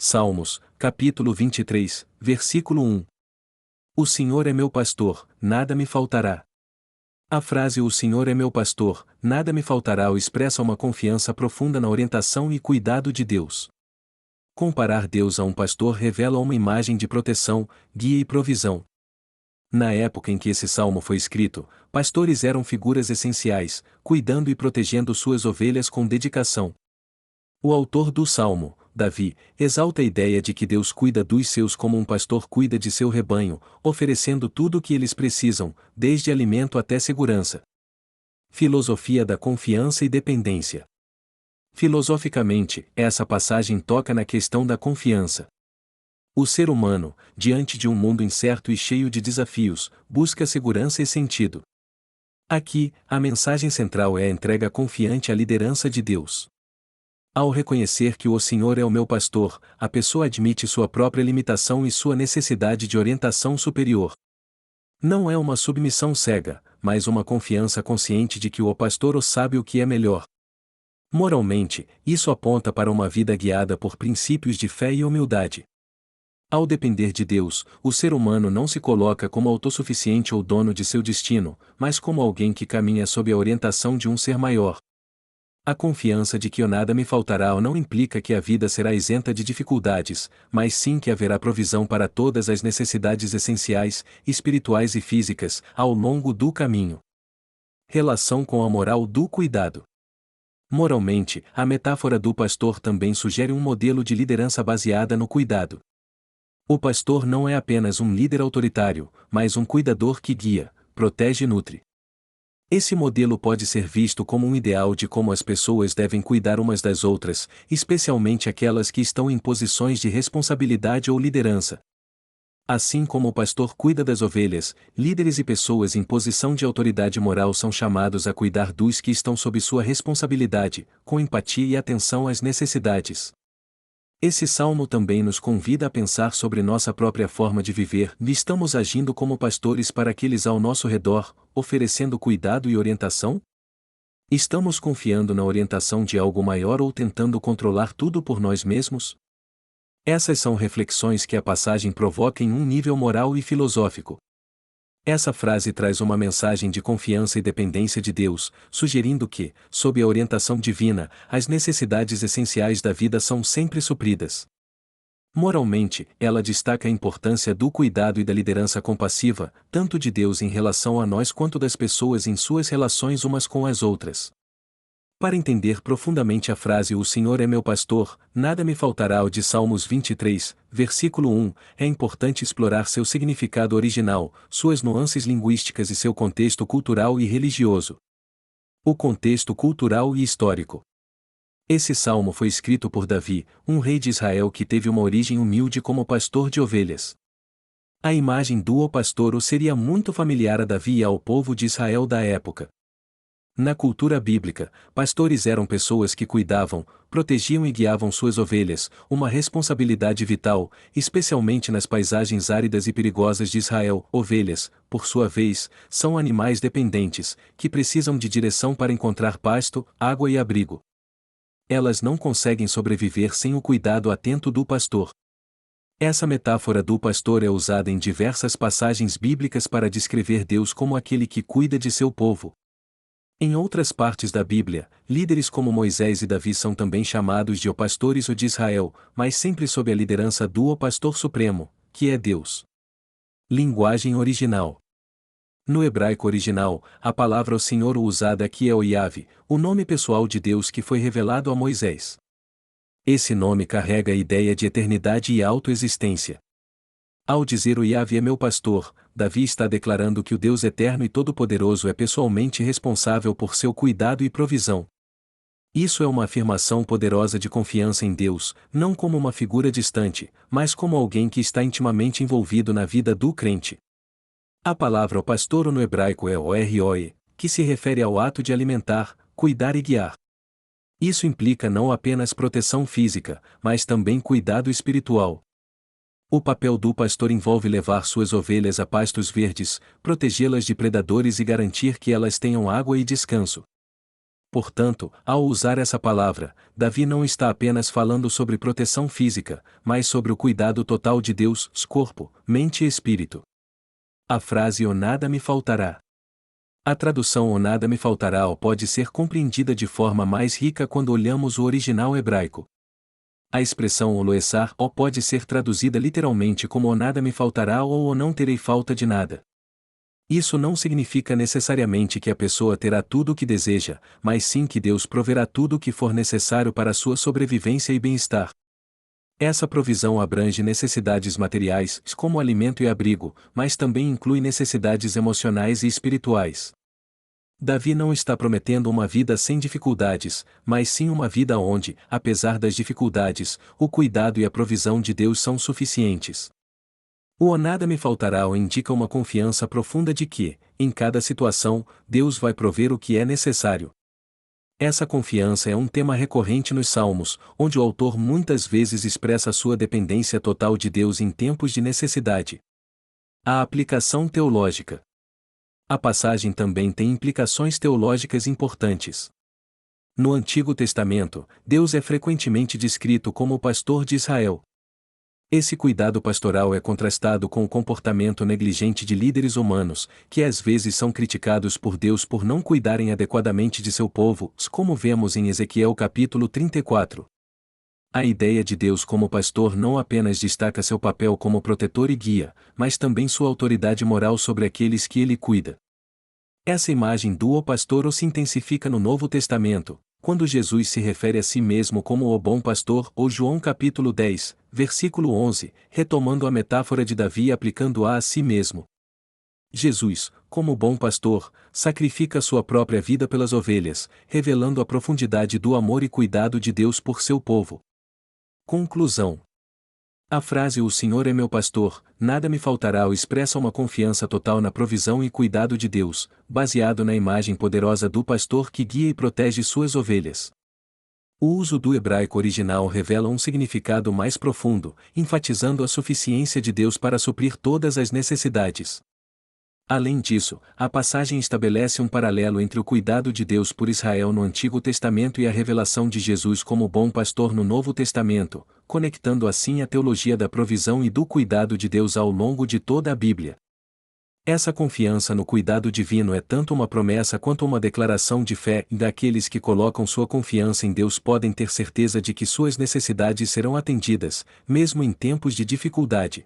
Salmos, capítulo 23, versículo 1. O Senhor é meu pastor, nada me faltará. A frase "O Senhor é meu pastor, nada me faltará" expressa uma confiança profunda na orientação e cuidado de Deus. Comparar Deus a um pastor revela uma imagem de proteção, guia e provisão. Na época em que esse salmo foi escrito, pastores eram figuras essenciais, cuidando e protegendo suas ovelhas com dedicação. O autor do salmo, Davi, exalta a ideia de que Deus cuida dos seus como um pastor cuida de seu rebanho, oferecendo tudo o que eles precisam, desde alimento até segurança. Filosofia da confiança e dependência. Filosoficamente, essa passagem toca na questão da confiança. O ser humano, diante de um mundo incerto e cheio de desafios, busca segurança e sentido. Aqui, a mensagem central é a entrega confiante à liderança de Deus. Ao reconhecer que o Senhor é o meu pastor, a pessoa admite sua própria limitação e sua necessidade de orientação superior. Não é uma submissão cega, mas uma confiança consciente de que o pastor sabe o que é melhor. Moralmente, isso aponta para uma vida guiada por princípios de fé e humildade. Ao depender de Deus, o ser humano não se coloca como autossuficiente ou dono de seu destino, mas como alguém que caminha sob a orientação de um ser maior. A confiança de que nada me faltará não implica que a vida será isenta de dificuldades, mas sim que haverá provisão para todas as necessidades essenciais, espirituais e físicas, ao longo do caminho. Relação com a moral do cuidado. Moralmente, a metáfora do pastor também sugere um modelo de liderança baseada no cuidado. O pastor não é apenas um líder autoritário, mas um cuidador que guia, protege e nutre. Esse modelo pode ser visto como um ideal de como as pessoas devem cuidar umas das outras, especialmente aquelas que estão em posições de responsabilidade ou liderança. Assim como o pastor cuida das ovelhas, líderes e pessoas em posição de autoridade moral são chamados a cuidar dos que estão sob sua responsabilidade, com empatia e atenção às necessidades. Esse salmo também nos convida a pensar sobre nossa própria forma de viver. Estamos agindo como pastores para aqueles ao nosso redor, oferecendo cuidado e orientação? Estamos confiando na orientação de algo maior ou tentando controlar tudo por nós mesmos? Essas são reflexões que a passagem provoca em um nível moral e filosófico. Essa frase traz uma mensagem de confiança e dependência de Deus, sugerindo que, sob a orientação divina, as necessidades essenciais da vida são sempre supridas. Moralmente, ela destaca a importância do cuidado e da liderança compassiva, tanto de Deus em relação a nós quanto das pessoas em suas relações umas com as outras. Para entender profundamente a frase "O Senhor é meu pastor, nada me faltará" de Salmos 23, versículo 1, é importante explorar seu significado original, suas nuances linguísticas e seu contexto cultural e religioso. O contexto cultural e histórico. Esse salmo foi escrito por Davi, um rei de Israel que teve uma origem humilde como pastor de ovelhas. A imagem do pastor seria muito familiar a Davi e ao povo de Israel da época. Na cultura bíblica, pastores eram pessoas que cuidavam, protegiam e guiavam suas ovelhas, uma responsabilidade vital, especialmente nas paisagens áridas e perigosas de Israel. Ovelhas, por sua vez, são animais dependentes, que precisam de direção para encontrar pasto, água e abrigo. Elas não conseguem sobreviver sem o cuidado atento do pastor. Essa metáfora do pastor é usada em diversas passagens bíblicas para descrever Deus como aquele que cuida de seu povo. Em outras partes da Bíblia, líderes como Moisés e Davi são também chamados de pastores de Israel, mas sempre sob a liderança do pastor supremo, que é Deus. Linguagem original. No hebraico original, a palavra "o Senhor" usada aqui é o Yahvé, o nome pessoal de Deus que foi revelado a Moisés. Esse nome carrega a ideia de eternidade e autoexistência. Ao dizer "o Yahvé é meu pastor", Davi está declarando que o Deus eterno e todo-poderoso é pessoalmente responsável por seu cuidado e provisão. Isso é uma afirmação poderosa de confiança em Deus, não como uma figura distante, mas como alguém que está intimamente envolvido na vida do crente. A palavra "o pastor" no hebraico é o-r-o-e, que se refere ao ato de alimentar, cuidar e guiar. Isso implica não apenas proteção física, mas também cuidado espiritual. O papel do pastor envolve levar suas ovelhas a pastos verdes, protegê-las de predadores e garantir que elas tenham água e descanso. Portanto, ao usar essa palavra, Davi não está apenas falando sobre proteção física, mas sobre o cuidado total de Deus, corpo, mente e espírito. A frase "o nada me faltará". A tradução "o nada me faltará" pode ser compreendida de forma mais rica quando olhamos o original hebraico. A expressão "o loessar" pode ser traduzida literalmente como "o nada me faltará" ou "o não terei falta de nada". Isso não significa necessariamente que a pessoa terá tudo o que deseja, mas sim que Deus proverá tudo o que for necessário para a sua sobrevivência e bem-estar. Essa provisão abrange necessidades materiais, como alimento e abrigo, mas também inclui necessidades emocionais e espirituais. Davi não está prometendo uma vida sem dificuldades, mas sim uma vida onde, apesar das dificuldades, o cuidado e a provisão de Deus são suficientes. O nada me faltará indica uma confiança profunda de que, em cada situação, Deus vai prover o que é necessário. Essa confiança é um tema recorrente nos Salmos, onde o autor muitas vezes expressa sua dependência total de Deus em tempos de necessidade. A aplicação teológica. A passagem também tem implicações teológicas importantes. No Antigo Testamento, Deus é frequentemente descrito como o pastor de Israel. Esse cuidado pastoral é contrastado com o comportamento negligente de líderes humanos, que às vezes são criticados por Deus por não cuidarem adequadamente de seu povo, como vemos em Ezequiel capítulo 34. A ideia de Deus como pastor não apenas destaca seu papel como protetor e guia, mas também sua autoridade moral sobre aqueles que ele cuida. Essa imagem do pastor se intensifica no Novo Testamento, quando Jesus se refere a si mesmo como o bom pastor, ou João capítulo 10, versículo 11, retomando a metáfora de Davi e aplicando-a a si mesmo. Jesus, como bom pastor, sacrifica sua própria vida pelas ovelhas, revelando a profundidade do amor e cuidado de Deus por seu povo. Conclusão. A frase "o Senhor é meu pastor, nada me faltará" expressa uma confiança total na provisão e cuidado de Deus, baseado na imagem poderosa do pastor que guia e protege suas ovelhas. O uso do hebraico original revela um significado mais profundo, enfatizando a suficiência de Deus para suprir todas as necessidades. Além disso, a passagem estabelece um paralelo entre o cuidado de Deus por Israel no Antigo Testamento e a revelação de Jesus como bom pastor no Novo Testamento, conectando assim a teologia da provisão e do cuidado de Deus ao longo de toda a Bíblia. Essa confiança no cuidado divino é tanto uma promessa quanto uma declaração de fé, e daqueles que colocam sua confiança em Deus podem ter certeza de que suas necessidades serão atendidas, mesmo em tempos de dificuldade.